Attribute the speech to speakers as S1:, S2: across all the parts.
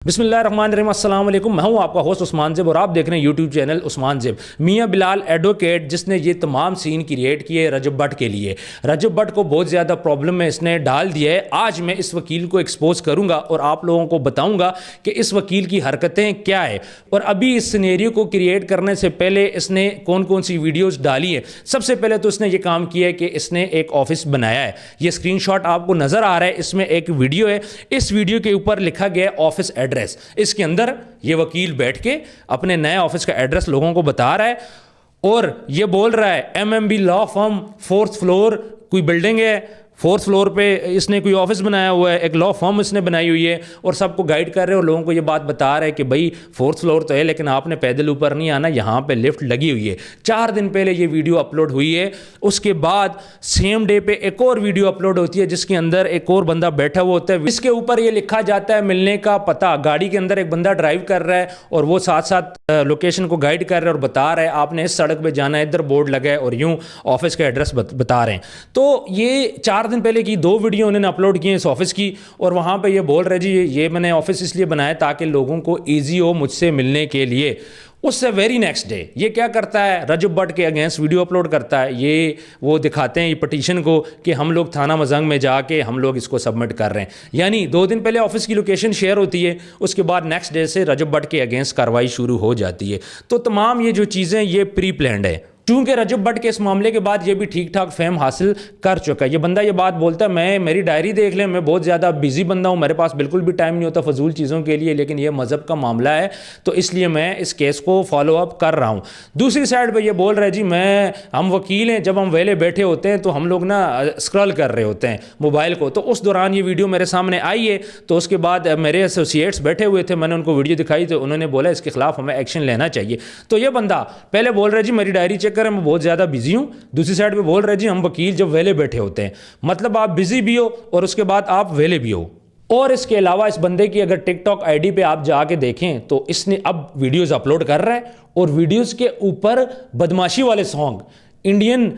S1: बिस्मिल्लाहिर्रहमानिर्रहीम, अस्सलाम वालेकुम। मैं हूं आपका होस्ट उस्मान ज़ेब और आप देख रहे हैं यूट्यूब चैनल उस्मान ज़ेब। मियां बिलाल एडवोकेट जिसने ये तमाम सीन क्रिएट किए रजब भट्ट के लिए, रजब भट्ट को बहुत ज़्यादा प्रॉब्लम में इसने डाल दिया है। आज मैं इस वकील को एक्सपोज करूंगा और आप लोगों को बताऊंगा कि इस वकील की हरकतें क्या है और अभी इस सिनेरियो को क्रिएट करने से पहले इसने कौन कौन सी वीडियोज़ डाली है। सबसे पहले तो इसने ये काम किया है कि इसने एक ऑफिस बनाया है। ये स्क्रीनशॉट आपको नज़र आ रहा है, इसमें एक वीडियो है। इस वीडियो के ऊपर लिखा गया ऑफिस एड्रेस। इसके अंदर ये वकील बैठ के अपने नए ऑफिस का एड्रेस लोगों को बता रहा है और ये बोल रहा है MMB law firm, 4th floor कोई बिल्डिंग है, 4th फ्लोर पे इसने कोई ऑफिस बनाया हुआ है, एक लॉ फर्म इसने बनाई हुई है और सबको गाइड कर रहे हैं और लोगों को ये बात बता रहे हैं कि भाई 4th फ्लोर तो है लेकिन आपने पैदल ऊपर नहीं आना, यहाँ पे लिफ्ट लगी हुई है। 4 दिन पहले ये वीडियो अपलोड हुई है। उसके बाद सेम डे पे एक और वीडियो अपलोड होती है जिसके अंदर एक और बंदा बैठा हुआ होता है। इसके ऊपर ये लिखा जाता है मिलने का पता। गाड़ी के अंदर एक बंदा ड्राइव कर रहा है और वो साथ साथ लोकेशन को गाइड कर रहा है और बता रहा है आपने इस सड़क पर जाना है, इधर बोर्ड लगा है और यूँ ऑफिस का एड्रेस बता रहे हैं। तो ये 4 दिन पहले की 2 वीडियो उन्होंने अपलोड किए इस ऑफिस की और वहाँ पे ये बोल रहे जी ये मैंने ऑफिस इसलिए बनाया ताकि लोगों को इजी हो मुझसे मिलने के लिए। उससे वेरी नेक्स्ट डे ये क्या करता है, रजब भट्ट के अगेंस्ट वीडियो अपलोड करता है। ये वो दिखाते हैं ये पटिशन को कि हम लोग थाना मजंग में जाके हम लोग इसको सबमिट कर रहे हैं। यानी 2 दिन पहले ऑफिस की लोकेशन शेयर होती है, उसके बाद नेक्स्ट डे से रजब भट्ट के अगेंस्ट कार्रवाई शुरू हो जाती है। तो तमाम ये जो चीज़ें ये प्री प्लान्ड है। चूंकि रजब भट्ट के इस मामले के बाद ये भी ठीक ठाक फेम हासिल कर चुका है। ये बंदा ये बात बोलता है मैं मेरी डायरी देख लें, मैं बहुत ज़्यादा बिजी बंदा हूँ, मेरे पास बिल्कुल भी टाइम नहीं होता फजूल चीज़ों के लिए, लेकिन ये मज़हब का मामला है तो इसलिए मैं इस केस को फॉलो अप कर रहा हूँ। दूसरी साइड पर ये बोल रहे जी हम वकील हैं, जब हम वेले बैठे होते हैं तो हम लोग ना स्क्रॉल कर रहे होते हैं मोबाइल को, तो उस दौरान ये वीडियो मेरे सामने आई है। तो उसके बाद मेरे एसोसिएट्स बैठे हुए थे, मैंने उनको वीडियो दिखाई तो उन्होंने बोला इसके खिलाफ हमें एक्शन लेना चाहिए। तो ये बंदा पहले बोल रहे जी मेरी डायरी चेक करें, मैं बहुत ज़्यादा बिजी हूं। दूसरी साइड पे बोल रहे जी हम वकील जब वेले बैठे होते हैं, मतलब आप बिजी भी हो और उसके बाद आप वेले भी हो। और इसके अलावा इस बंदे की अगर टिकटॉक आईडी पे आप जाके देखें तो इसने अब वीडियोस अपलोड कर रहा है और वीडियोस के ऊपर बदमाशी वाले सॉन्ग, इंडियन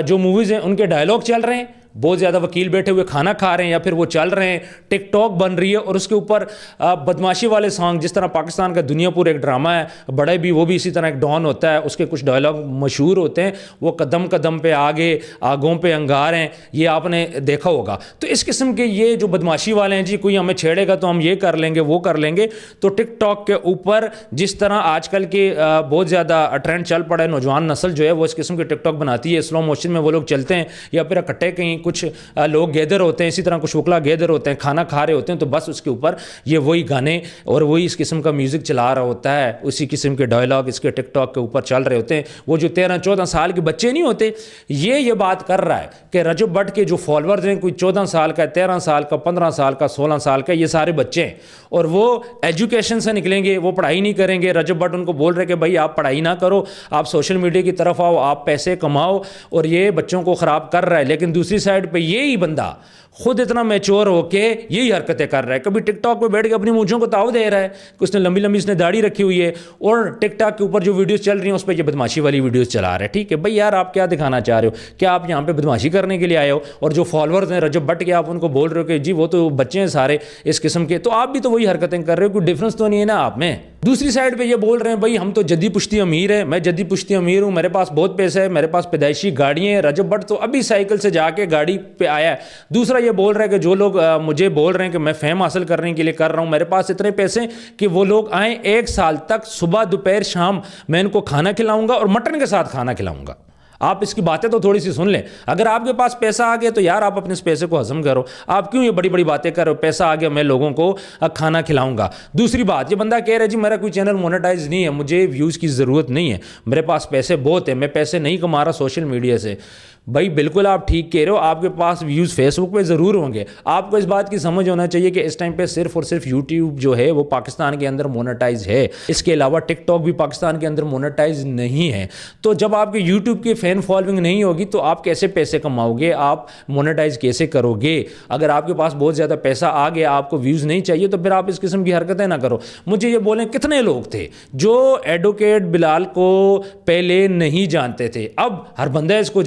S1: जो मूवीज़ हैं उनके डायलॉग चल रहे हैं। बहुत ज़्यादा वकील बैठे हुए खाना खा रहे हैं या फिर वो चल रहे हैं, टिकटॉक बन रही है और उसके ऊपर बदमाशी वाले सॉन्ग, जिस तरह पाकिस्तान का दुनियापुर एक ड्रामा है, बड़े भी वो भी इसी तरह एक डॉन होता है, उसके कुछ डायलॉग मशहूर होते हैं, वो कदम कदम पे आगे आगों पे अंगार हैं, ये आपने देखा होगा। तो इस किस्म के ये जो बदमाशी वाले हैं जी, कोई हमें छेड़ेगा तो हम ये कर लेंगे वो कर लेंगे। तो टिकटॉक के ऊपर जिस तरह आजकल के बहुत ज़्यादा ट्रेंड चल पड़ा है, नौजवान नस्ल जो है वो इस किस्म के टिकटॉक बनाती है, स्लो मोशन में वो लोग चलते हैं या फिर इकट्ठे कहीं कुछ लोग गैदर होते हैं, इसी तरह कुछ वकला गैदर होते हैं, खाना खा रहे होते हैं, तो बस उसके ऊपर ये वही गाने और वही इस किस्म का म्यूज़िक चला रहा होता है, उसी किस्म के डायलॉग इसके टिकटॉक के ऊपर चल रहे होते हैं। वो जो 13-14 साल के बच्चे नहीं होते, ये बात कर रहा है कि रजब भट्ट के जो फॉलोअर्स हैं कोई 14 साल का, 13 साल का, 15 साल का, 16 साल का, ये सारे बच्चे हैं और वो एजुकेशन से निकलेंगे, वो पढ़ाई नहीं करेंगे। रजब भट्ट उनको बोल रहे कि भाई आप पढ़ाई ना करो, आप सोशल मीडिया की तरफ आओ, आप पैसे कमाओ, और ये बच्चों को ख़राब कर रहा है। लेकिन दूसरी साइड पे यही बंदा खुद इतना मैच्योर होके यही हरकतें कर रहा है। कभी टिकटॉक पे बैठ के अपनी मूंछों को ताव दे रहा है कि उसने लंबी लंबी इसने दाढ़ी रखी हुई है और टिकटॉक के ऊपर जो वीडियोस चल रही हैं उस पर ये बदमाशी वाली वीडियोस चला रहा है। ठीक है भाई यार, आप क्या दिखाना चाह रहे हो? क्या आप यहाँ पे बदमाशी करने के लिए आए हो? और जो फॉलोअर्स हैं रजब भट्ट के, आप उनको बोल रहे हो कि जी वो तो बच्चे हैं सारे इस किस्म के, तो आप भी तो वही हरकतें कर रहे हो, कोई डिफरेंस तो नहीं है ना आप में। दूसरी साइड पे ये बोल रहे हैं भाई हम तो जद्दी पुश्ती अमीर है, मैं जद्दी पुश्ती अमीर हूँ, मेरे पास बहुत पैसा है, मेरे पास पैदाइशी गाड़ियाँ हैं। रजब भट्ट तो अभी साइकिल से जाके गाड़ी पे आया है। दूसरा ये बोल रहा है कि जो लोग मुझे बोल रहे हैं कि मैं फेम हासिल करने के लिए कर रहा हूँ, मेरे पास इतने पैसे कि वो लोग आए 1 साल तक सुबह दोपहर शाम मैं इनको खाना खिलाऊंगा और मटन के साथ खाना खिलाऊंगा। आप इसकी बातें तो थोड़ी सी सुन लें। अगर आपके पास पैसा आ गया तो यार आप अपने इस पैसे को हजम करो। आप क्यों ये बड़ी बड़ी बातें कर रहे हो? पैसा आ गया मैं लोगों को खाना खिलाऊंगा। दूसरी बात, ये बंदा कह रहा है जी मेरा कोई चैनल मोनेटाइज नहीं है, मुझे व्यूज़ की ज़रूरत नहीं है, मेरे पास पैसे बहुत है, मैं पैसे नहीं कमा रहा सोशल मीडिया से। भाई बिल्कुल आप ठीक कह रहे हो, आपके पास व्यूज़ फेसबुक पे ज़रूर होंगे। आपको इस बात की समझ होना चाहिए कि इस टाइम पे सिर्फ और सिर्फ यूट्यूब जो है वो पाकिस्तान के अंदर मोनेटाइज है, इसके अलावा टिकटॉक भी पाकिस्तान के अंदर मोनेटाइज नहीं है। तो जब आपके यूट्यूब की फ़ैन फॉलोइंग नहीं होगी तो आप कैसे पैसे कमाओगे, आप मोनेटाइज कैसे करोगे? अगर आपके पास बहुत ज़्यादा पैसा आ गया, आपको व्यूज़ नहीं चाहिए, तो फिर आप इस किस्म की हरकतें ना करो। मुझे ये बोलें कितने लोग थे जो एडवोकेट बिलाल को पहले नहीं जानते थे, अब हर बंदा इसको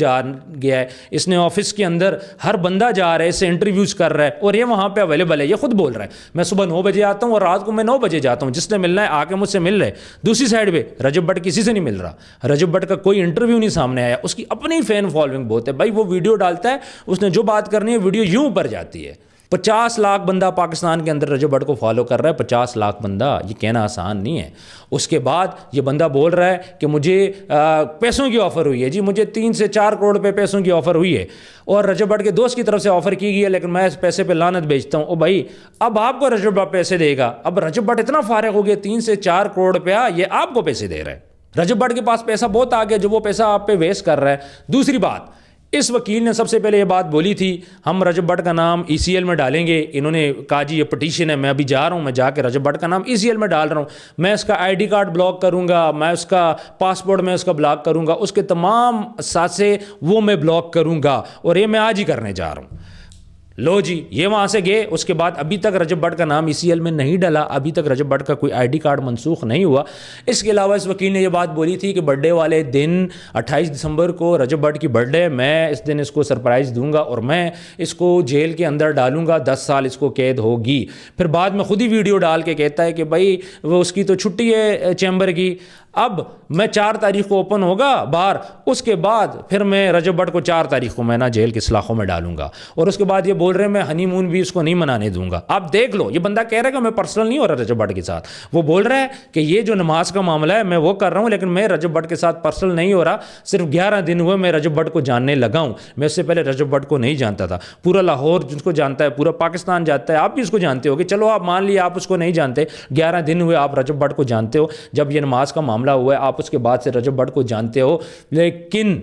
S1: गया है, इसने ऑफिस के अंदर हर बंदा जा रहा है, इससे इंटरव्यूज़ कर रहा है और ये वहाँ पे अवेलेबल है। ये खुद बोल रहा है मैं सुबह 9 बजे आता हूँ और रात को मैं 9 बजे जाता हूँ, जिसने मिलना है आके मुझसे मिल रहे। दूसरी साइड पे रजब भट्ट किसी से नहीं मिल रहा, रजब भट्ट का कोई इंटरव्यू नहीं सामने आया। उसकी अपनी फैन फॉलोइंग बहुत है भाई, वो वीडियो डालता है, उसने जो बात करनी है वीडियो यूं ऊपर जाती है। 50 लाख बंदा पाकिस्तान के अंदर रजब भट्ट को फॉलो कर रहा है, 50 लाख बंदा, ये कहना आसान नहीं है। उसके बाद ये बंदा बोल रहा है कि मुझे पैसों की ऑफ़र हुई है जी, मुझे 3 से 4 करोड़ रुपए पैसों की ऑफ़र हुई है और रजब भट्ट के दोस्त की तरफ से ऑफ़र की गई है, लेकिन मैं इस पैसे पे लानत बेचता हूँ। ओ भाई, अब आपको रजब भट्ट पैसे देगा, अब रजब भट्ट इतना फारिग हो गया, 3 से 4 करोड़ रुपया ये आपको पैसे दे रहा है। रजब भट्ट के पास पैसा बहुत आ गया जो वो पैसा आप पे वेस्ट कर रहा है। दूसरी बात, इस वकील ने सबसे पहले ये बात बोली थी हम रजब भट्ट का नाम ECL में डालेंगे। इन्होंने कहा जी ये पटिशन है, मैं अभी जा रहा हूँ, मैं जाके रजब भट्ट का नाम ECL में डाल रहा हूँ, मैं इसका ID कार्ड ब्लॉक करूँगा, मैं उसका पासपोर्ट में उसका ब्लॉक करूँगा, उसके तमाम सासे वो मैं ब्लॉक करूँगा और ये मैं आज ही करने जा रहा हूँ। लो जी, ये वहाँ से गए। उसके बाद अभी तक रजब भट्ट का नाम ECL में नहीं डला, अभी तक रजब भट्ट का कोई ID कार्ड मनसूख नहीं हुआ। इसके अलावा इस वकील ने ये बात बोली थी कि बर्थडे वाले दिन 28 दिसंबर को रजब भट्ट की बर्थडे, मैं इस दिन इसको सरप्राइज़ दूंगा और मैं इसको जेल के अंदर डालूंगा, 10 साल इसको कैद होगी। फिर बाद में खुद ही वीडियो डाल के कहता है कि भाई वो उसकी तो छुट्टी है चैम्बर की, अब मैं 4 तारीख को ओपन होगा बाहर, उसके बाद फिर मैं रजब भट्ट को 4 तारीख को मैं ना जेल के सलाखों में डालूंगा और उसके बाद ये बोल रहे हैं मैं हनीमून भी उसको नहीं मनाने दूंगा। आप देख लो, ये बंदा कह रहा है कि मैं पर्सनल नहीं हो रहा रजब भट्ट के साथ, वो बोल रहा है कि ये जो नमाज का मामला है मैं वो कर रहा हूँ, लेकिन मैं रजब भट्ट के साथ पर्सनल नहीं हो रहा। सिर्फ 11 दिन हुए मैं रजब भट्ट को जानने लगा हूँ, मैं उससे पहले रजब भट्ट को नहीं जानता था। पूरा लाहौर जिसको जानता है, पूरा पाकिस्तान जानता है, आप भी उसको जानते हो कि चलो आप मान लिया आप उसको नहीं जानते, 11 दिन हुए आप रजब भट्ट को जानते हो, जब ये नमाज का मामला हुआ है आप उसके बाद से रजब भट्ट को जानते हो, लेकिन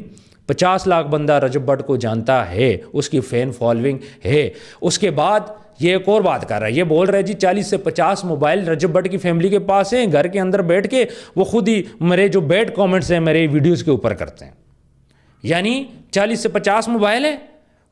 S1: 50 लाख बंदा रजब भट्ट को जानता है, उसकी फैन फॉलोइंग है। उसके बाद ये एक और बात कर रहा है, ये बोल रहा है जी 40 से 50 मोबाइल रजब भट्ट की फैमिली के पास हैं, घर के अंदर बैठ के वो खुद ही मेरे जो बैड कमेंट्स हैं मेरे वीडियोस के ऊपर करते हैं। यानी 40 से 50 मोबाइल है,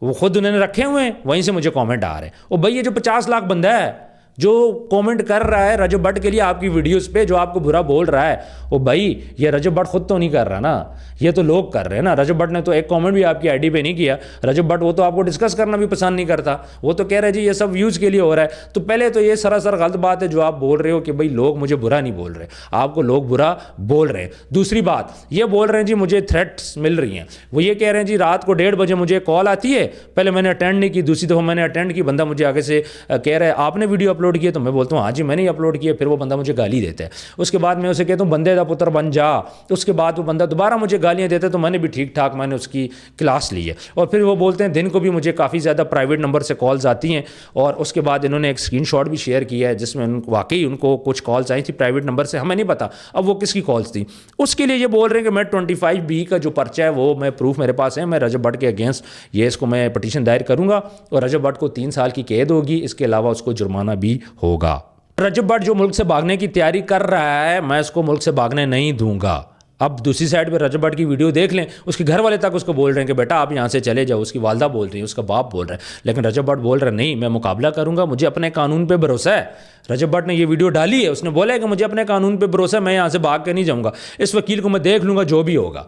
S1: वो खुद उन्होंने रखे हुए हैं, वहीं से मुझे कमेंट आ रहे हैं। और भाई ये जो 50 लाख बंदा है जो कमेंट कर रहा है रजब भट्ट के लिए आपकी वीडियोस पे, जो आपको बुरा बोल रहा है, वो भाई ये रजब भट्ट खुद तो नहीं कर रहा ना, ये तो लोग कर रहे हैं ना। रजब भट्ट ने तो एक कमेंट भी आपकी आईडी पे नहीं किया। रजब भट्ट वो तो आपको डिस्कस करना भी पसंद नहीं करता, वो तो कह रहे जी ये सब व्यूज़ के लिए हो रहा है। तो पहले तो ये सरासर गलत बात है जो आप बोल रहे हो कि भाई लोग मुझे बुरा नहीं बोल रहे, आपको लोग बुरा बोल रहे हैं। दूसरी बात ये बोल रहे हैं जी मुझे थ्रेट्स मिल रही हैं, वो ये कह रहे हैं जी रात को 1:30 बजे मुझे कॉल आती है, पहले मैंने अटेंड नहीं की, दूसरी दफ़ा मैंने अटेंड की, बंदा मुझे आगे से कह रहा है आपने वीडियो अपलोड किया, तो मैं बोलता हूँ हाँ जी मैंने ही अपलोड किया, फिर वो बंदा मुझे गाली देता है। उसके बाद मैं उसे कहता हूँ बंदे दा पुत्र बन जा, उसके बाद वो बंदा दोबारा मुझे गालियाँ देता है, तो मैंने भी ठीक ठाक मैंने उसकी क्लास ली है। और फिर वो बोलते हैं दिन को भी मुझे काफ़ी ज़्यादा प्राइवेट नंबर से कॉल्स आती हैं, और उसके बाद इन्होंने एक स्क्रीनशॉट भी शेयर किया है जिसमें वाकई उनको कुछ कॉल्स आई थी प्राइवेट नंबर से, हमें नहीं पता अब वो किसकी कॉल्स थी। उसके लिए ये बोल रहे हैं कि मैं 25B का जो पर्चा है वो मैं प्रूफ मेरे पास है, मैं रजब भट्ट के अगेंस्ट ये इसको मैं पटिशन दायर करूँगा और रजब भट्ट को 3 साल की कैद होगी, इसके अलावा उसको जुर्माना भी होगा। रजब भट्ट जो मुल्क से भागने की तैयारी कर रहा है, मैं इसको मुल्क से भागने नहीं दूंगा। अब दूसरी साइड पे रजब भट्ट की वीडियो देख लें, उसके घर वाले तक उसको बोल रहे हैं कि बेटा आप यहाँ से चले जाओ, उसकी वालदा बोल रही है, उसका बाप बोल रहा है, लेकिन रजब भट्ट बोल रहा है नहीं मैं मुकाबला करूँगा, मुझे अपने कानून पे भरोसा है। रजब भट्ट ने ये वीडियो डाली है, उसने बोला है कि मुझे अपने कानून पे भरोसा है, मैं यहाँ से भाग के नहीं जाऊँगा, इस वकील को मैं देख लूँगा जो भी होगा।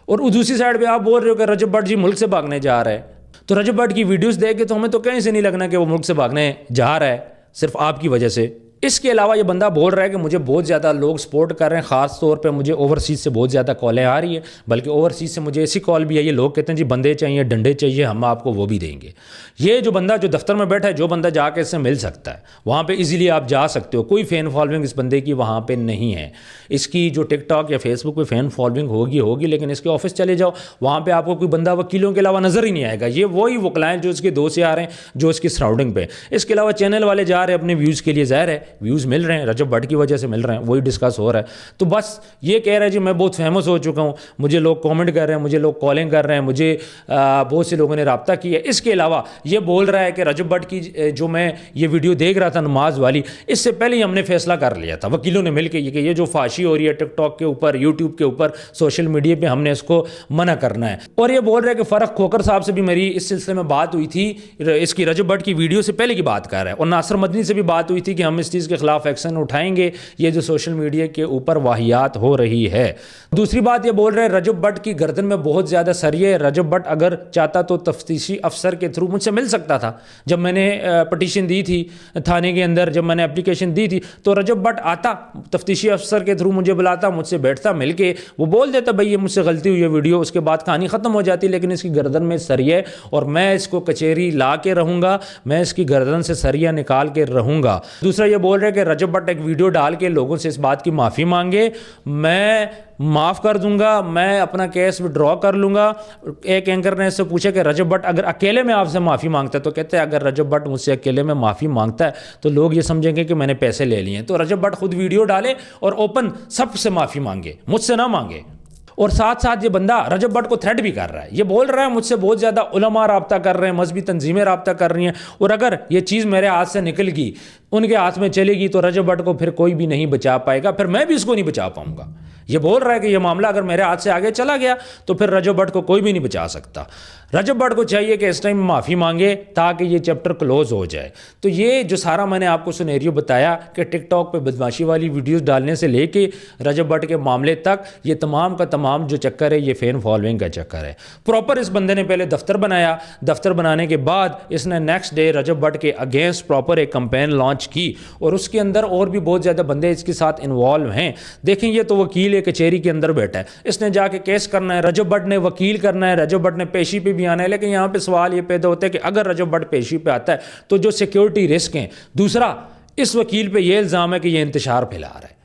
S1: और दूसरी साइड पर आप बोल रहे हो कि रजब भट्ट जी मुल्क से भागने जा रहा है, तो रजब भट्ट की वीडियोज़ देख के तो हमें तो कहीं से नहीं लगना कि वो मुल्क से भागने जा रहा है, सिर्फ आपकी वजह से। इसके अलावा ये बंदा बोल रहा है कि मुझे बहुत ज़्यादा लोग सपोर्ट कर रहे हैं, ख़ास तौर पे मुझे ओवरसीज़ से बहुत ज़्यादा कॉलें आ रही है, बल्कि ओवरसीज़ से मुझे ऐसी कॉल भी आई है, लोग कहते हैं जी बंदे चाहिए, डंडे चाहिए, हम आपको वो भी देंगे। ये जो बंदा जो दफ्तर में बैठा है, जो बंदा जाके इससे मिल सकता है, वहाँ पे इजीली आप जा सकते हो, कोई फ़ैन फॉलोइंग इस बंदे की वहाँ पे नहीं है। इसकी जो टिकटॉक या फेसबुक पे फ़ैन फॉलोइंग होगी, लेकिन इसके ऑफिस चले जाओ, वहाँ पर आपको कोई बंदा वकीलों के अलावा नज़र ही नहीं आएगा। ये वही वकलाएँ जो इसके दोस्त आ रहे हैं, जो इसकी सराउंडिंग पे। इसके अलावा चैनल वाले जा रहे हैं अपने व्यूज़ के लिए, ज़ाहिर है व्यूज़ मिल रहे हैं, रजब भट्ट की वजह से मिल रहे हैं, वही डिस्कस हो रहा है। तो बस ये कह रहा है जी मैं बहुत फेमस हो चुका हूँ, मुझे लोग कमेंट कर रहे हैं, मुझे लोग कॉलिंग कर रहे हैं, मुझे बहुत से लोगों ने रब्ता किया। इसके अलावा ये बोल रहा है कि रजब भट्ट की जो मैं ये वीडियो देख रहा था नमाज वाली, इससे पहले ही हमने फैसला कर लिया था वकीलों ने मिलकर कि ये जो फाशी हो रही है टिकटॉक के ऊपर, यूट्यूब के ऊपर, सोशल मीडिया पर, हमने इसको मना करना है। और ये बोल रहा है कि फ़र्क खोकर साहब से भी मेरी इस सिलसिले में बात हुई थी, इसकी रजब भट्ट की वीडियो से पहले की बात कर रहा है, और नासिर मदनी से भी बात हुई थी कि हम इस चीज़ के खिलाफ एक्शन उठाएंगे। ये जो सोशल मीडिया के ऊपर वाहियात हो रही है। दूसरी बात ये बोल रहे हैं रजब भट्ट की गर्दन में बहुत ज़्यादा सरिये, रजब भट्ट अगर चाहता तो तफ्तीशी अफसर के थ्रू मुझसे मिल सकता था। जब मैंने पटिशन दी थी थाने के अंदर, जब मैंने एप्लीकेशन दी थी, तो रजब भट्ट आता तफ्तीशी अफसर के थ्रू, मुझे बुलाता, मुझसे बैठता, मिलके वो बोल देता भाई ये मुझसे गलती हुई है, वीडियो, उसके बाद कहानी ख़त्म हो जाती। लेकिन इसकी गर्दन में सरिये और मैं इसको कचहरी ला के रहूँगा, मैं इसकी गर्दन से सरिया निकाल के रहूँगा। दूसरा ये बोल रहे हैं कि रजब भट्ट एक वीडियो डाल के लोगों से इस बात की माफ़ी मांगे, मैं माफ़ कर दूंगा, मैं अपना केस विड्रॉ कर लूँगा। एक एंकर ने इससे पूछा कि रजब भट्ट अगर अकेले में आपसे माफ़ी मांगता है, तो कहते हैं अगर रजब भट्ट मुझसे अकेले में माफ़ी मांगता है तो लोग ये समझेंगे कि मैंने पैसे ले लिए हैं। तो रजब भट्ट खुद वीडियो डाले और ओपन सबसे माफ़ी मांगे, मुझसे ना मांगे। और साथ साथ ये बंदा रजब भट्ट को थ्रेट भी कर रहा है, ये बोल रहा है मुझसे बहुत ज़्यादा उलमा राब्ता कर रहे हैं, मजहबी तंजीमें राब्ता कर रही हैं, और अगर ये चीज़ मेरे हाथ से निकल गई, उनके हाथ में चलेगी, तो रजब भट्ट को फिर कोई भी नहीं बचा पाएगा, फिर मैं भी इसको नहीं बचा पाऊंगा। ये बोल रहा है कि ये मामला अगर मेरे हाथ से आगे चला गया तो फिर रजब भट्ट को कोई भी नहीं बचा सकता। रजब भट्ट को चाहिए कि इस टाइम माफ़ी मांगे ताकि ये चैप्टर क्लोज हो जाए। तो ये जो सारा मैंने आपको सिनेरियो बताया कि टिकटॉक पे बदमाशी वाली वीडियोस डालने से लेके रजब भट्ट के मामले तक, ये तमाम का तमाम जो चक्कर है ये फैन फॉलोइंग का चक्कर है। प्रॉपर इस बंदे ने पहले दफ्तर बनाया, दफ्तर बनाने के बाद इसने नेक्स्ट डे रजब भट्ट के अगेंस्ट प्रॉपर एक कंपेन लॉन्च की, और उसके अंदर और भी बहुत ज़्यादा बंदे इसके साथ इन्वॉल्व हैं। देखें ये तो वकील कचहरी के अंदर बैठा है, इसने जाके केस करना है, रजब भट्ट ने वकील करना है, रजब भट्ट ने पेशी पे भी आना है। लेकिन यहाँ पे सवाल ये पैदा होता है कि अगर रजब भट्ट पेशी पे आता है तो जो सिक्योरिटी रिस्क हैं, दूसरा इस वकील पे ये इल्ज़ाम है कि ये इंतशार फैला रहा है,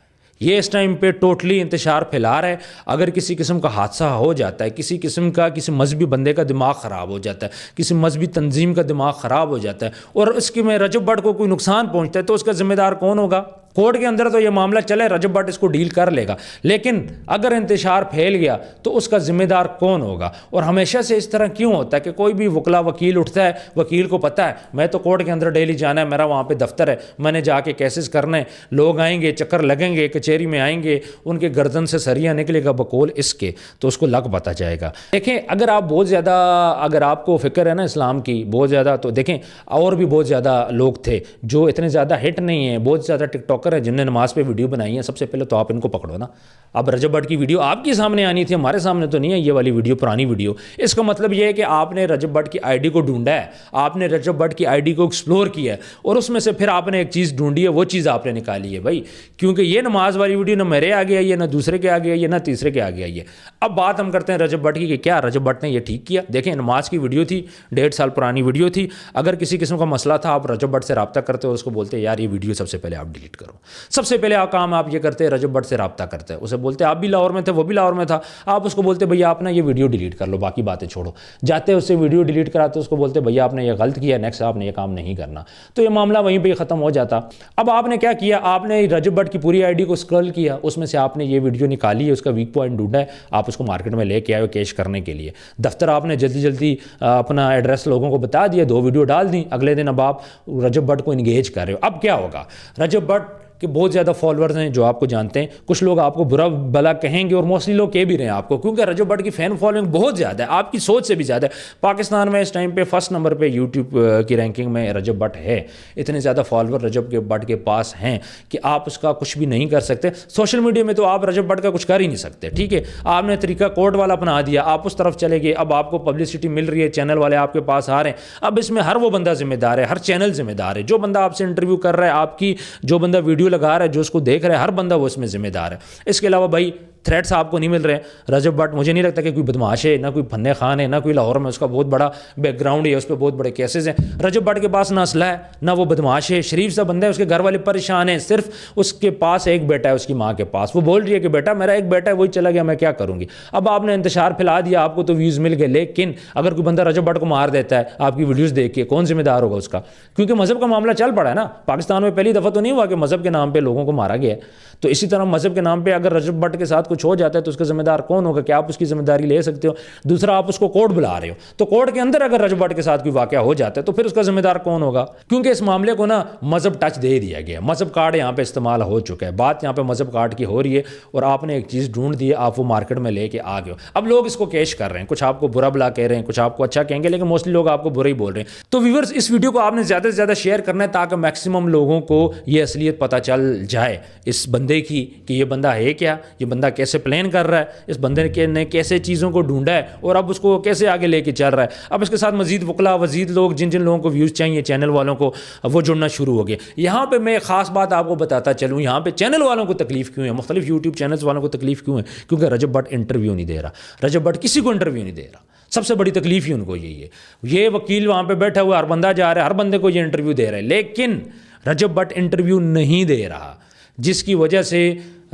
S1: ये इस टाइम पे टोटली इंतशार फैला रहा है। अगर किसी किस्म का हादसा हो जाता है, किसी किस्म का किसी मजहबी बंदे का दिमाग ख़राब हो जाता है, किसी मजहबी तंजीम का दिमाग ख़राब हो जाता है और इसके में रजब भट्ट को कोई नुकसान पहुंचता है, तो उसका जिम्मेदार कौन होगा? कोर्ट के अंदर तो ये मामला चले, रजब भट्ट इसको डील कर लेगा, लेकिन अगर इंतशार फैल गया तो उसका जिम्मेदार कौन होगा? और हमेशा से इस तरह क्यों होता है कि कोई भी वकला वकील उठता है, वकील को पता है मैं तो कोर्ट के अंदर डेली जाना है, मेरा वहाँ पे दफ्तर है, मैंने जाके केसेस करने, लोग आएंगे, चक्कर लगेंगे, कचहरी में आएंगे, उनके गर्दन से सरिया निकलेगा बकौल इसके, तो उसको लग पता जाएगा। देखें अगर आप बहुत ज़्यादा, अगर आपको फिक्र है ना इस्लाम की बहुत ज़्यादा, तो देखें और भी बहुत ज़्यादा लोग थे जो इतने ज़्यादा हिट नहीं हैं, बहुत ज़्यादा टिकटॉक है जिनने नमाज पे वीडियो बनाई है। सबसे पहले तो आप इनको पकड़ो ना। अब रजब भट्ट की वीडियो आपके सामने आनी थी, हमारे सामने तो नहीं है ये वाली वीडियो, पुरानी वीडियो। इसका मतलब ये है कि आपने रजब भट्ट की आईडी को ढूंढा है, आपने रजब भट्ट की आईडी को एक्सप्लोर किया है और उसमें से फिर आपने एक चीज़ ढूंढी है, वो चीज़ आपने निकाली है भाई। क्योंकि ये नमाज वाली वीडियो ना मेरे आगे आई है, ना दूसरे के आगे आई है, ना तीसरे के आगे आई है। अब बात हम करते हैं रजब भट्ट की कि क्या रजब भट्ट ने ये ठीक किया। देखें नमाज की वीडियो थी, 1.5 साल पुरानी वीडियो थी। अगर किसी किस्म का मसला था, आप रजब भट्ट से रब्ता करते हो, उसको बोलते यार ये वीडियो सबसे पहले आप डिलीट करो। सबसे पहले काम आप ये करते हैं, रजब भट्ट से रब्ता करते हैं, उसे बोलते आप भी लाहौर में थे, वो भी लाहौर में था, आप उसको बोलते भैया आप ना ये वीडियो डिलीट कर लो, बाकी बातें छोड़ो। जाते उससे वीडियो डिलीट कराते, उसको बोलते भैया आपने ये गलत किया, नेक्स्ट आपने ये काम नहीं करना, तो ये मामला वहीं पे ख़त्म हो जाता। अब आपने क्या किया, आपने रजब भट्ट की पूरी आईडी को स्क्रॉल किया, उसमें से आपने ये वीडियो निकाली है, उसका वीक पॉइंट ढूंढा है, आप उसको मार्केट में लेके आए हो कैश करने के लिए। दफ्तर आपने जल्दी जल्दी अपना एड्रेस लोगों को बता दिया, 2 वीडियो डाल दी, अगले दिन अब आप रजब भट्ट को इंगेज कर रहे हो। अब क्या होगा, रजब भट्ट कि बहुत ज़्यादा फॉलोअर्स हैं जो आपको जानते हैं, कुछ लोग आपको बुरा भला कहेंगे और मोस्टली लोग कह भी रहे हैं आपको, क्योंकि रजब भट्ट की फ़ैन फॉलोइंग बहुत ज़्यादा है, आपकी सोच से भी ज़्यादा है। पाकिस्तान में इस टाइम पे फर्स्ट नंबर पे यूट्यूब की रैंकिंग में रजब भट्ट है। इतने ज़्यादा फॉलोअर रजब भट्ट के पास हैं कि आप उसका कुछ भी नहीं कर सकते। सोशल मीडिया में तो आप रजब भट्ट का कुछ कर ही नहीं सकते, ठीक है। आपने तरीका कोर्ट वाला अपना दिया, आप उस तरफ चले गए, अब आपको पब्लिसिटी मिल रही है, चैनल वाले आपके पास आ रहे हैं। अब इसमें हर वो बंदा जिम्मेदार है, हर चैनल जिम्मेदार है, जो बंदा आपसे इंटरव्यू कर रहा है, आपकी जो बंदा वीडियो लगा रहा है, जो उसको देख रहे हैं, हर बंदा वो इसमें जिम्मेदार है। इसके अलावा भाई थ्रेट्स आपको नहीं मिल रहे हैं। रजब भट्ट मुझे नहीं लगता कि कोई बदमाश है, ना कोई फन्ने खान है, ना कोई लाहौर में उसका बहुत बड़ा बैकग्राउंड है, उस पर बहुत बड़े केसेस हैं। रजब भट्ट के पास ना असला है, ना वो बदमाश है, शरीफ सा बंदा है, उसके घर वाले परेशान हैं, सिर्फ उसके पास एक बेटा है, उसकी माँ के पास। वो बोल रही है कि बेटा मेरा एक बेटा है, वही चला गया, मैं क्या करूँगी। अब आपने इंतशार फैला दिया, आपको तो व्यूज़ मिल गए, लेकिन अगर कोई बंदा रजब भट्ट को मार देता है आपकी वीडियोज़ देख के, कौन जिम्मेदार होगा उसका? क्योंकि मज़हब का मामला चल पड़ा है ना। पाकिस्तान में पहली दफ़ा तो नहीं हुआ कि मज़हब के नाम पर लोगों को मारा गया है। तो इसी तरह मज़हब के नाम पर अगर रजब भट्ट के साथ कुछ हो जाता है तो उसका जिम्मेदार कौन होगा? क्या आप उसकी जिम्मेदारी ले सकते हो? दूसरा, आप उसको कोर्ट बुला रहे हो, तो कोर्ट के अंदर अगर रजब भट्ट के साथ कोई वाकया हो जाता है तो फिर उसका जिम्मेदार कौन होगा? क्योंकि इस मामले को ना मजहब टच दे दिया गया, मजहब कार्ड यहाँ पे इस्तेमाल हो चुका है, बात यहाँ पे मजहब कार्ड की हो रही है और आपने एक चीज़ ढूंढ दी, आप वो मार्केट में लेके आ गए हो। अब लोग इसको कैश कर रहे हैं, कुछ आपको बुरा भला कह रहे हैं, कुछ आपको अच्छा कहेंगे, लेकिन मोस्टली लोग आपको बुरा ही बोल रहे हैं। तो व्यूअर्स, इस वीडियो को आपने ज़्यादा से ज़्यादा शेयर करना है ताकि मैक्सिमम लोगों को ये असलियत पता चल जाए इस बंदे की कि ये बंदा है क्या, ये बंदा कैसे प्लान कर रहा है, इस बंदे ने कैसे चीज़ों को ढूंढा है और अब उसको कैसे आगे लेके चल रहा है। अब इसके साथ मजीद वकला वजीद लोग, जिन जिन लोगों को व्यूज़ चाहिए चैनल वालों को, वो जुड़ना शुरू हो गए। यहाँ पे मैं ख़ास बात आपको बताता चलूँ, यहाँ पे चैनल वालों को तकलीफ क्यों है, मुख्तलिफ यूट्यूब चैनल्स वालों को तकलीफ क्यों है? क्योंकि रजब भट्ट इंटरव्यू नहीं दे रहा, रजब भट्ट किसी को इंटरव्यू नहीं दे रहा। सबसे बड़ी तकलीफ ही उनको यही है। ये वकील वहाँ पे बैठा हुआ, हर बंदा जा रहा है, हर बंदे को ये इंटरव्यू दे रहा है, लेकिन रजब भट्ट इंटरव्यू नहीं दे रहा, जिसकी वजह से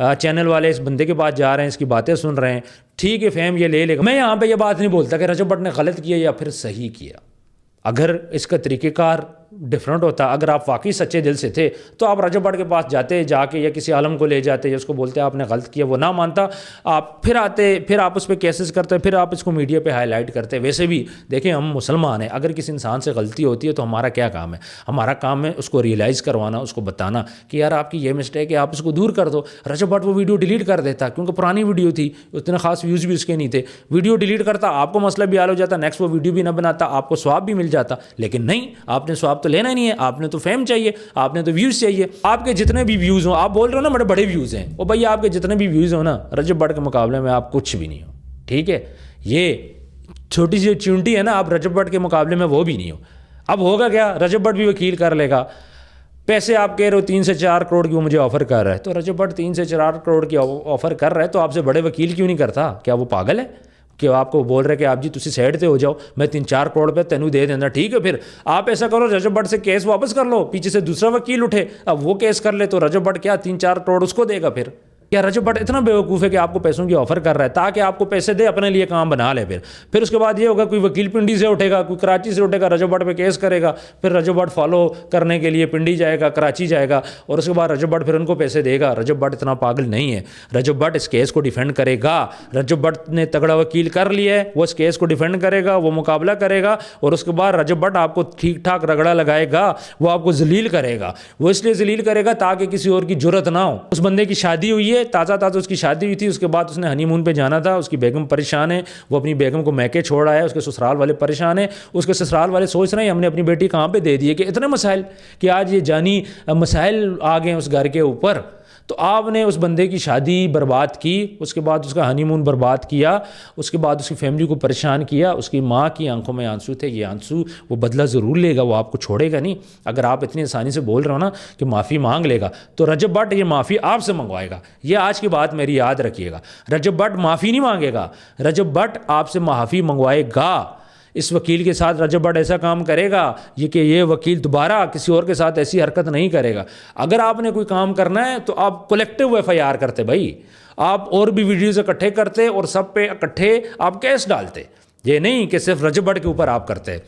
S1: चैनल वाले इस बंदे के पास जा रहे हैं, इसकी बातें सुन रहे हैं। ठीक है, फेम ये ले लेगा। मैं यहाँ पे ये बात नहीं बोलता कि रजब भट्ट ने गलत किया या फिर सही किया। अगर इसका तरीक़ेकार डिफरेंट होता, अगर आप वाकई सच्चे दिल से थे तो आप रजब भट्ट के पास जाते, जाके या किसी आलम को ले जाते या उसको बोलते आपने गलत किया, वो ना मानता, आप फिर आते, फिर आप उस पर केसेस करते, फिर आप इसको मीडिया पे हाईलाइट करते। वैसे भी देखें, हम मुसलमान हैं, अगर किसी इंसान से गलती होती है तो हमारा क्या काम है? हमारा काम है उसको रियलाइज़ करवाना, उसको बताना कि यार आपकी ये मिस्टेक है, आप इसको दूर कर दो। रजब भट्ट वो वीडियो डिलीट कर देता क्योंकि पुरानी वीडियो थी, उतने खास व्यूज़ भी उसके नहीं थे, वीडियो डिलीट करता, आपको मसला भी हल हो जाता, नेक्स्ट वो वीडियो भी ना बनाता, आपको स्वाब भी मिल जाता। लेकिन नहीं, आपने स्वाब तो लेना नहीं है, आपने तो फेम चाहिए, आपने तो व्यूज़ चाहिए। आपके जितने भी व्यूज़ हो, आप बोल रहे हो ना बड़े बड़े व्यूज़ हैं, और भैया आपके जितने भी व्यूज़ हो ना, रजब भट्ट के मुकाबले में आप कुछ भी नहीं हो। ठीक है, ये छोटी सी चूंटी है ना, आप रजब भट्ट के मुकाबले में वो भी नहीं हो। अब होगा क्या? रजब भट्ट भी वकील कर लेगा। पैसे आप कह रहे हो 3 से 4 करोड़ की वो मुझे ऑफर कर रहा है, तो रजब भट्ट 3 से 4 करोड़ की ऑफर कर रहा है तो आपसे बड़े वकील क्यों नहीं करता? क्या वो पागल है कि आपको बोल रहे कि आप जी तुसी साइड पे हो जाओ, मैं 3-4 करोड़ पे तेनू दे देना? ठीक है, फिर आप ऐसा करो, रजब भट्ट से केस वापस कर लो, पीछे से दूसरा वकील उठे, अब वो केस कर ले, तो रजब भट्ट क्या 3-4 करोड़ उसको देगा? फिर क्या रजब भट्ट इतना बेवकूफ़ है कि आपको पैसों की ऑफ़र कर रहा है ताकि आपको पैसे दे, अपने लिए काम बना ले? फिर उसके बाद ये होगा, कोई वकील पिंडी से उठेगा, कोई कराची से उठेगा, रजब भट्ट पे केस करेगा, फिर रजब भट्ट फॉलो करने के लिए पिंडी जाएगा, कराची जाएगा, और उसके बाद रजब भट्ट फिर उनको पैसे देगा। रजब भट्ट इतना पागल नहीं है, रजब भट्ट इस केस को डिफेंड करेगा। रजब भट्ट ने तगड़ा वकील कर लिया है, वो इस केस को डिफेंड करेगा, वो मुकाबला करेगा, और उसके बाद रजब भट्ट आपको ठीक ठाक रगड़ा लगाएगा, वो आपको जलील करेगा। वो इसलिए जलील करेगा ताकि किसी और की जुर्रत ना हो। उस बंदे की शादी हुई है, ताज़ा उसकी शादी हुई थी, उसके बाद उसने हनीमून पे जाना था, उसकी बेगम परेशान है, वो अपनी बेगम को मैके छोड़ आया, उसके ससुराल वाले परेशान है, उसके ससुराल वाले सोच रहे हैं हमने अपनी बेटी कहाँ पे दे दी है, कि इतने मसाइल कि आज ये जानी मसाइल आ गए उस घर के ऊपर। तो आपने उस बंदे की शादी बर्बाद की, उसके बाद उसका हनीमून बर्बाद किया, उसके बाद उसकी फैमिली को परेशान किया, उसकी माँ की आंखों में आंसू थे, ये आंसू वो बदला ज़रूर लेगा, वो आपको छोड़ेगा नहीं। अगर आप इतनी आसानी से बोल रहे हो ना कि माफ़ी मांग लेगा, तो रजब भट्ट ये माफ़ी आपसे मंगवाएगा। ये आज की बात मेरी याद रखिएगा, रजब भट्ट माफ़ी नहीं मांगेगा, रजब भट्ट आपसे माफ़ी मंगवाएगा। इस वकील के साथ रजब भट्ट ऐसा काम करेगा ये वकील दोबारा किसी और के साथ ऐसी हरकत नहीं करेगा। अगर आपने कोई काम करना है तो आप कलेक्टिव FIR करते भाई, आप और भी वीडियोज़ इकट्ठे करते और सब पे इकट्ठे आप केस डालते। ये नहीं कि सिर्फ रजब भट्ट के ऊपर आप करते।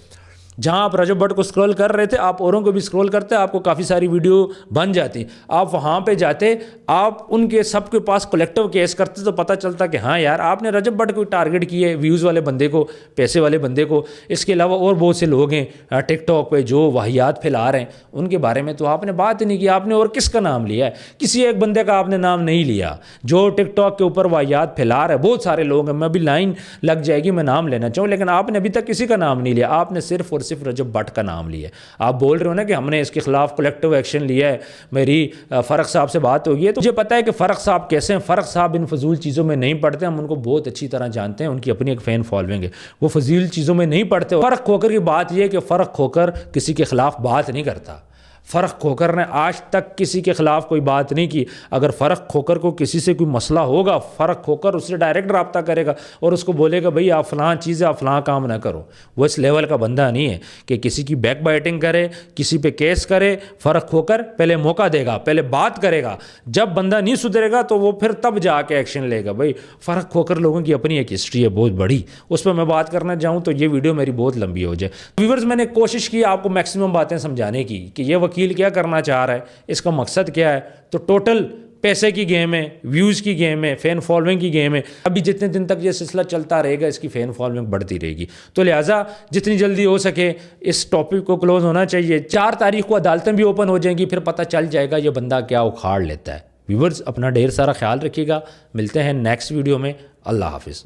S1: जहाँ आप रजब भट्ट को स्क्रॉल कर रहे थे, आप औरों को भी स्क्रॉल करते, आपको काफ़ी सारी वीडियो बन जाती, आप वहाँ पे जाते, आप उनके सबके पास कलेक्टिव केस करते, तो पता चलता कि हाँ यार आपने रजब भट्ट को टारगेट किए, व्यूज़ वाले बंदे को, पैसे वाले बंदे को। इसके अलावा और बहुत से लोग हैं टिकटॉक पे जो वाहियात फैला रहे हैं, उनके बारे में तो आपने बात ही नहीं की। आपने और किसका नाम लिया है? किसी एक बंदे का आपने नाम नहीं लिया जो टिकटॉक के ऊपर वाहियात फैला रहे हैं। बहुत सारे लोग हैं, मैं अभी लाइन लग जाएगी मैं नाम लेना चाहूँ, लेकिन आपने अभी तक किसी का नाम नहीं लिया, आपने सिर्फ और सिर्फ रजब भट्ट का नाम लिया। आप बोल रहे हो ना कि हमने इसके खिलाफ कलेक्टिव एक्शन लिया है। मेरी फ़र्क साहब से बात होगी है, तो मुझे पता है कि फ़र्क साहब कैसे हैं। फ़र्क साहब इन फजूल चीज़ों में नहीं पढ़ते, हम उनको बहुत अच्छी तरह जानते हैं, उनकी अपनी एक फ़ैन फॉलोइंग है, वो फजूल चीज़ों में नहीं पढ़ते। फ़र्क खोकर की बात यह है कि फ़र्क खोकर किसी के खिलाफ बात नहीं करता। फ़र्क खोकर ने आज तक किसी के ख़िलाफ़ कोई बात नहीं की। अगर फ़र्क खोकर को किसी से कोई मसला होगा, फ़र्क खोकर उससे डायरेक्ट रब्ता करेगा और उसको बोलेगा भाई आप फ़लाँ चीज़ आप फ़लाँ काम ना करो। वो इस लेवल का बंदा नहीं है कि किसी की बैक बाइटिंग करे, किसी पे केस करे। फ़र्क खोकर पहले मौका देगा, पहले बात करेगा, जब बंदा नहीं सुधरेगा तो वो फिर तब जाके एक्शन लेगा। भाई फ़र्क खोकर लोगों की अपनी एक हिस्ट्री है बहुत बड़ी, उस पर मैं बात करना चाहूँ तो ये वीडियो मेरी बहुत लंबी हो जाए। व्यूअर्स, मैंने कोशिश की आपको मैक्सिमम बातें समझाने की कि ये वकील क्या करना चाह रहा है, इसका मकसद क्या है। तो टोटल पैसे की गेम है, व्यूज़ की गेम है, फ़ैन फॉलोइंग की गेम है। अभी जितने दिन तक ये सिलसिला चलता रहेगा इसकी फ़ैन फॉलोइंग बढ़ती रहेगी। तो लिहाजा जितनी जल्दी हो सके इस टॉपिक को क्लोज़ होना चाहिए। 4 तारीख को अदालतें भी ओपन हो जाएंगी, फिर पता चल जाएगा ये बंदा क्या उखाड़ लेता है। व्यूवर्स, अपना ढेर सारा ख्याल रखिएगा। मिलते हैं नेक्स्ट वीडियो में। अल्लाह हाफिज़।